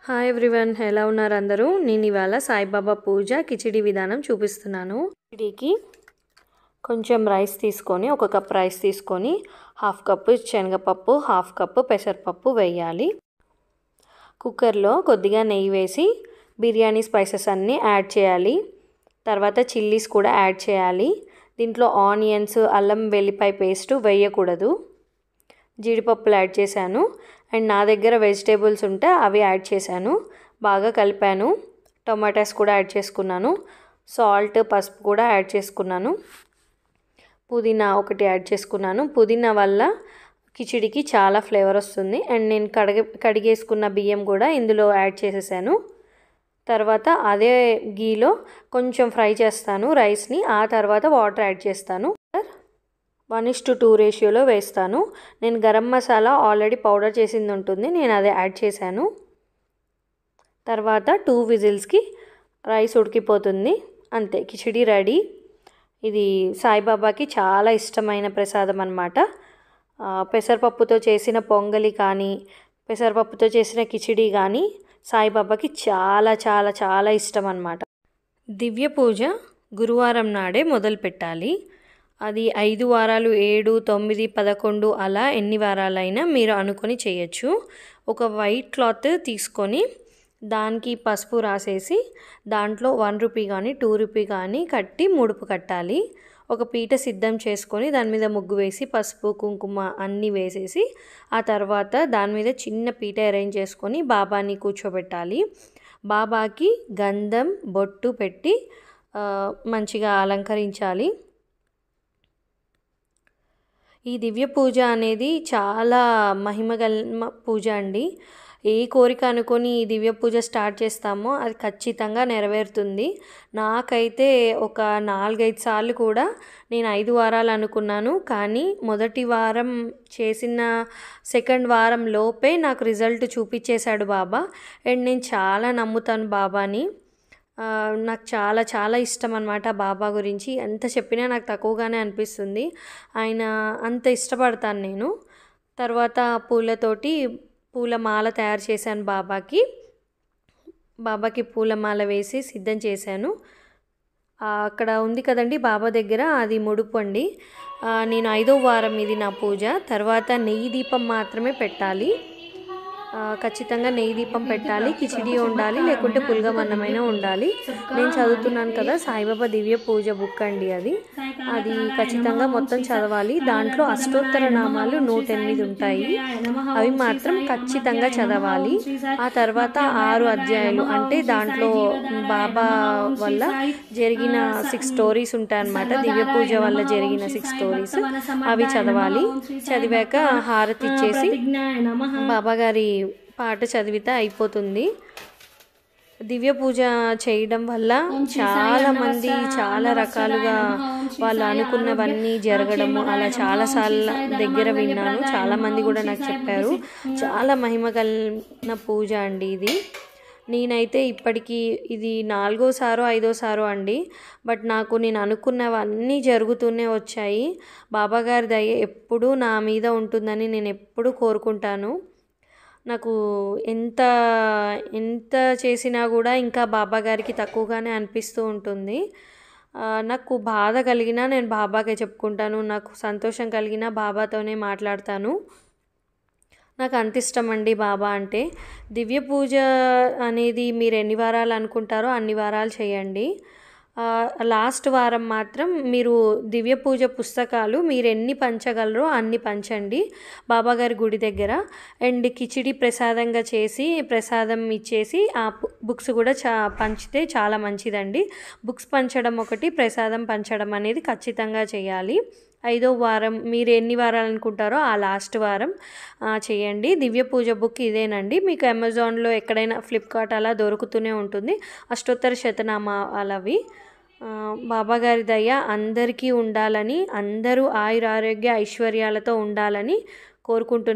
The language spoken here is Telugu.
హాయ్ ఎవ్రీవన్, ఎలా ఉన్నారు అందరూ? నేను ఇవాళ సాయిబాబా పూజ కిచిడి విధానం చూపిస్తున్నాను. కిచిడికి కొంచెం రైస్ తీసుకొని, ఒక కప్ రైస్ తీసుకొని, హాఫ్ కప్పు శనగపప్పు, హాఫ్ కప్పు పెసరపప్పు వేయాలి. కుక్కర్లో కొద్దిగా నెయ్యి వేసి బిర్యానీ స్పైసెస్ అన్నీ యాడ్ చేయాలి. తర్వాత చిల్లీస్ కూడా యాడ్ చేయాలి. దీంట్లో ఆనియన్స్, అల్లం వెల్లిపాయ పేస్ట్ వేయకూడదు. జీడిపప్పులు యాడ్ చేశాను. అండ్ నా దగ్గర వెజిటేబుల్స్ ఉంటే అవి యాడ్ చేశాను. బాగా కలిపాను. టొమాటోస్ కూడా యాడ్ చేసుకున్నాను. సాల్ట్, పసుపు కూడా యాడ్ చేసుకున్నాను. పుదీనా ఒకటి యాడ్ చేసుకున్నాను. పుదీనా వల్ల కిచిడికి చాలా ఫ్లేవర్ వస్తుంది. అండ్ నేను కడిగేసుకున్న బియ్యం కూడా ఇందులో యాడ్ చేసేసాను. తర్వాత అదే గీలో కొంచెం ఫ్రై చేస్తాను రైస్ని. ఆ తర్వాత వాటర్ యాడ్ చేస్తాను. 1:2 రేషియోలో వేస్తాను. నేను గరం మసాలా ఆల్రెడీ పౌడర్ చేసింది ఉంటుంది, నేను అదే యాడ్ చేశాను. తర్వాత 2 విజిల్స్కి రైస్ ఉడికిపోతుంది. అంతే, కిచిడి రెడీ. ఇది సాయిబాబాకి చాలా ఇష్టమైన ప్రసాదం అన్నమాట. పెసరపప్పుతో చేసిన పొంగలి కానీ, పెసరపప్పుతో చేసిన కిచిడి కానీ సాయిబాబాకి చాలా చాలా చాలా ఇష్టం అన్నమాట. దివ్య పూజ గురువారం నాడే మొదలు పెట్టాలి. అది 5 వారాలు, 7, 9, 11 అలా ఎన్ని వారాలైనా మీరు అనుకొని చేయొచ్చు. ఒక వైట్ క్లాత్ తీసుకొని దానికి పసుపు రాసేసి దాంట్లో 1 రూపీ కానీ 2 రూపీ కానీ కట్టి ముడుపు కట్టాలి. ఒక పీట సిద్ధం చేసుకొని దాని మీద ముగ్గు వేసి పసుపు, కుంకుమ అన్నీ వేసేసి ఆ తర్వాత దాని మీద చిన్న పీట అరేంజ్ చేసుకొని బాబాని కూర్చోబెట్టాలి. బాబాకి గంధం, బొట్టు పెట్టి మంచిగా అలంకరించాలి. ఈ దివ్య పూజ అనేది చాలా మహిమగల పూజ అండి. ఏ కోరిక అనుకొని ఈ దివ్య పూజ స్టార్ట్ చేస్తామో అది ఖచ్చితంగా నెరవేరుతుంది. నాకైతే ఒక 4-5 సార్లు కూడా నేను 5 వారాలు అనుకున్నాను, కానీ మొదటి వారం చేసిన సెకండ్ వారం లోపే నాకు రిజల్ట్ చూపించేశాడు బాబా. అండ్ నేను చాలా నమ్ముతాను బాబాని. నాకు చాలా చాలా ఇష్టం అన్నమాట బాబా గురించి. ఎంత చెప్పినా నాకు తక్కువగానే అనిపిస్తుంది. ఆయన అంత ఇష్టపడతాను నేను. తర్వాత పూలతోటి పూలమాల తయారు చేశాను బాబాకి. పూలమాల వేసి సిద్ధం చేశాను. అక్కడ ఉంది కదండి బాబా దగ్గర, అది ముడుపు అండి. నేను 5వ వారం ఇది నా పూజ. తర్వాత నెయ్యి దీపం మాత్రమే పెట్టాలి. ఖచ్చితంగా నెయ్యి దీపం పెట్టాలి. కిచిడి ఉండాలి, లేకుంటే పులగమన్నమైనా ఉండాలి. నేను చదువుతున్నాను కదా సాయిబాబా దివ్య పూజ బుక్ అండి అది ఖచ్చితంగా మొత్తం చదవాలి. దాంట్లో అష్టోత్తర నామాలు 108 ఉంటాయి. అవి మాత్రం ఖచ్చితంగా చదవాలి. ఆ తర్వాత 6 అధ్యాయాలు, అంటే దాంట్లో బాబా వల్ల జరిగిన 6 స్టోరీస్ ఉంటాయన్నమాట. దివ్య పూజ వల్ల జరిగిన 6 స్టోరీస్ అవి చదవాలి. చదివాక హారతి ఇచ్చేసి బాబా గారి పాట చదివితే అయిపోతుంది. దివ్య పూజ చేయడం వల్ల చాలామంది చాలా రకాలుగా వాళ్ళు అనుకున్నవన్నీ జరగడము అలా చాలాసార్లు దగ్గర విన్నాను. చాలామంది కూడా నాకు చెప్పారు. చాలా మహిమగల పూజ అండి ఇది. నేనైతే ఇప్పటికీ ఇది 4వ సారో 5వ సారో అండి. బట్ నాకు నేను అనుకున్నవన్నీ జరుగుతూనే వచ్చాయి. బాబాగారి దయ ఎప్పుడూ నా మీద ఉంటుందని నేను ఎప్పుడూ కోరుకుంటాను. నాకు ఎంత చేసినా కూడా ఇంకా బాబా గారికి తక్కువగానే అనిపిస్తూ ఉంటుంది. నాకు బాధ కలిగినా నేను బాబాకే చెప్పుకుంటాను. నాకు సంతోషం కలిగినా బాబాతోనే మాట్లాడతాను. నాకు అంత ఇష్టం అండి బాబా అంటే. దివ్య పూజ అనేది మీరు ఎన్ని వారాలు అనుకుంటారో అన్ని వారాలు చేయండి. లాస్ట్ వారం మాత్రం మీరు దివ్య పూజ పుస్తకాలు మీరు ఎన్ని పంచగలరో అన్ని పంచండి బాబాగారి గుడి దగ్గర. అండ్ కిచిడి ప్రసాదంగా చేసి ప్రసాదం ఇచ్చేసి ఆ బుక్స్ కూడా పంచితే చాలా మంచిదండి. బుక్స్ పంచడం ఒకటి, ప్రసాదం పంచడం అనేది ఖచ్చితంగా చేయాలి. 5వ వారం మీరు ఎన్ని వారాలు అనుకుంటారో ఆ లాస్ట్ వారం చేయండి. దివ్య పూజ బుక్ ఇదేనండి. మీకు అమెజాన్లో ఎక్కడైనా ఫ్లిప్కార్ట్ అలా దొరుకుతూనే ఉంటుంది. అష్టోత్తర శతనామాలవి. బాబాగారి దయ అందరికీ ఉండాలని, అందరూ ఆయురారోగ్య ఐశ్వర్యాలతో ఉండాలని కోరుకుంటున్నాను.